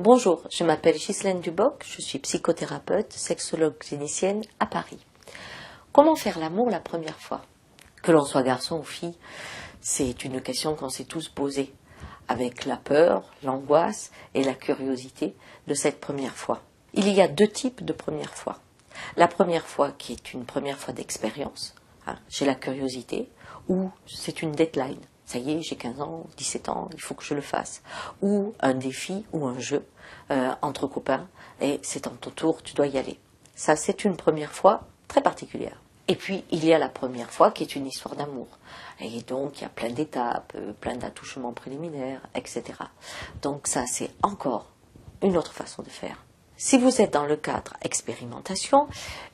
Bonjour, je m'appelle Ghislaine Duboc, je suis psychothérapeute, sexologue clinicienne à Paris. Comment faire l'amour la première fois? Que l'on soit garçon ou fille, c'est une question qu'on s'est tous posée, avec la peur, l'angoisse et la curiosité de cette première fois. Il y a deux types de première fois. La première fois qui est une première fois d'expérience, j'ai la curiosité, ou c'est une deadline. Ça y est, j'ai 15 ans, 17 ans, il faut que je le fasse. Ou un défi ou un jeu entre copains, et c'est en ton tour, tu dois y aller. Ça, c'est une première fois très particulière. Et puis, il y a la première fois qui est une histoire d'amour. Et donc, il y a plein d'étapes, plein d'attouchements préliminaires, etc. Donc ça, c'est encore une autre façon de faire. Si vous êtes dans le cadre expérimentation,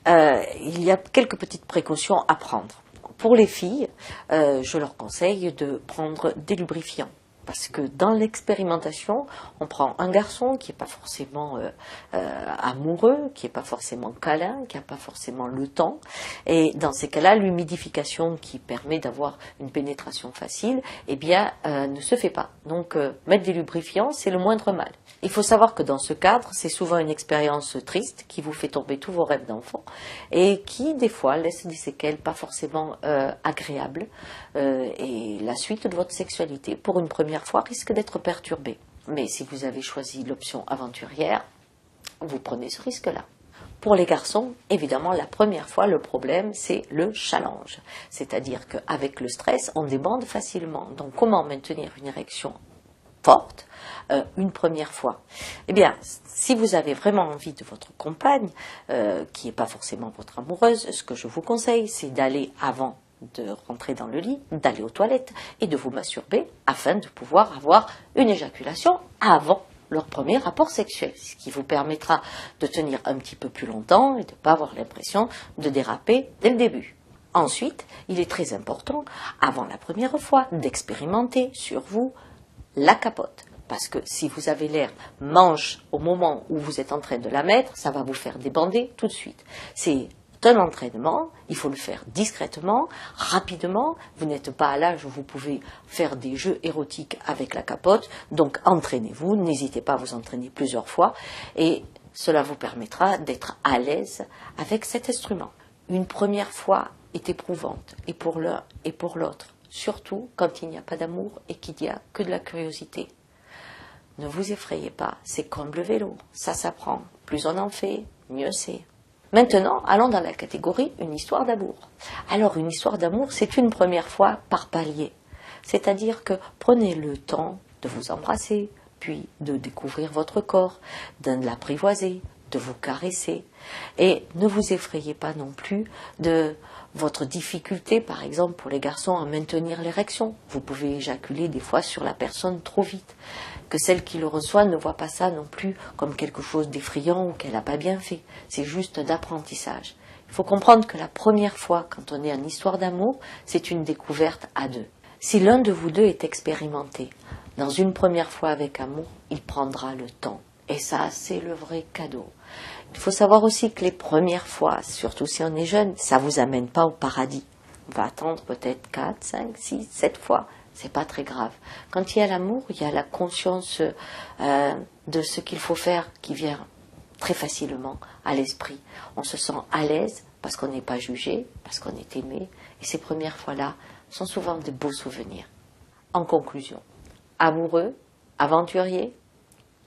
il y a quelques petites précautions à prendre. Pour les filles, je leur conseille de prendre des lubrifiants. Parce que dans l'expérimentation, on prend un garçon qui n'est pas forcément amoureux, qui n'est pas forcément câlin, qui n'a pas forcément le temps. Et dans ces cas-là, l'humidification qui permet d'avoir une pénétration facile, ne se fait pas. Donc, mettre des lubrifiants, c'est le moindre mal. Il faut savoir que dans ce cadre, c'est souvent une expérience triste qui vous fait tomber tous vos rêves d'enfant et qui, des fois, laisse des séquelles pas forcément agréables. Et la suite de votre sexualité, pour une première fois, risque d'être perturbée. Mais si vous avez choisi l'option aventurière, vous prenez ce risque-là. Pour les garçons, évidemment, la première fois, le problème, c'est le challenge. C'est-à-dire qu'avec le stress, on débande facilement. Donc, comment maintenir une érection forte une première fois? Eh bien, si vous avez vraiment envie de votre compagne, qui n'est pas forcément votre amoureuse, ce que je vous conseille, c'est d'aller avant de rentrer dans le lit, d'aller aux toilettes et de vous masturber afin de pouvoir avoir une éjaculation avant leur premier rapport sexuel, ce qui vous permettra de tenir un petit peu plus longtemps et de ne pas avoir l'impression de déraper dès le début. Ensuite, il est très important, avant la première fois, d'expérimenter sur vous la capote. Parce que si vous avez l'air manche au moment où vous êtes en train de la mettre, ça va vous faire débander tout de suite. C'est un entraînement, il faut le faire discrètement, rapidement. Vous n'êtes pas à l'âge où vous pouvez faire des jeux érotiques avec la capote, donc entraînez-vous, n'hésitez pas à vous entraîner plusieurs fois et cela vous permettra d'être à l'aise avec cet instrument. Une première fois est éprouvante, et pour l'un et pour l'autre, surtout quand il n'y a pas d'amour et qu'il n'y a que de la curiosité. Ne vous effrayez pas, c'est comme le vélo, ça s'apprend. Plus on en fait, mieux c'est. Maintenant, allons dans la catégorie une histoire d'amour. Alors, une histoire d'amour, c'est une première fois par palier. C'est-à-dire que prenez le temps de vous embrasser, puis de découvrir votre corps, de l'apprivoiser, de vous caresser. Et ne vous effrayez pas non plus de votre difficulté, par exemple, pour les garçons, à maintenir l'érection. Vous pouvez éjaculer des fois sur la personne trop vite. Que celle qui le reçoit ne voit pas ça non plus comme quelque chose d'effrayant ou qu'elle n'a pas bien fait. C'est juste d'apprentissage. Il faut comprendre que la première fois, quand on est en histoire d'amour, c'est une découverte à deux. Si l'un de vous deux est expérimenté, dans une première fois avec amour, il prendra le temps. Et ça, c'est le vrai cadeau. Il faut savoir aussi que les premières fois, surtout si on est jeune, ça ne vous amène pas au paradis. On va attendre peut-être 4, 5, 6, 7 fois. C'est pas très grave. Quand il y a l'amour, il y a la conscience de ce qu'il faut faire qui vient très facilement à l'esprit. On se sent à l'aise parce qu'on n'est pas jugé, parce qu'on est aimé. Et ces premières fois-là sont souvent de beaux souvenirs. En conclusion, amoureux, aventurier,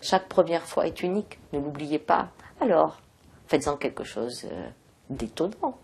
chaque première fois est unique, ne l'oubliez pas. Alors, faites-en quelque chose d'étonnant.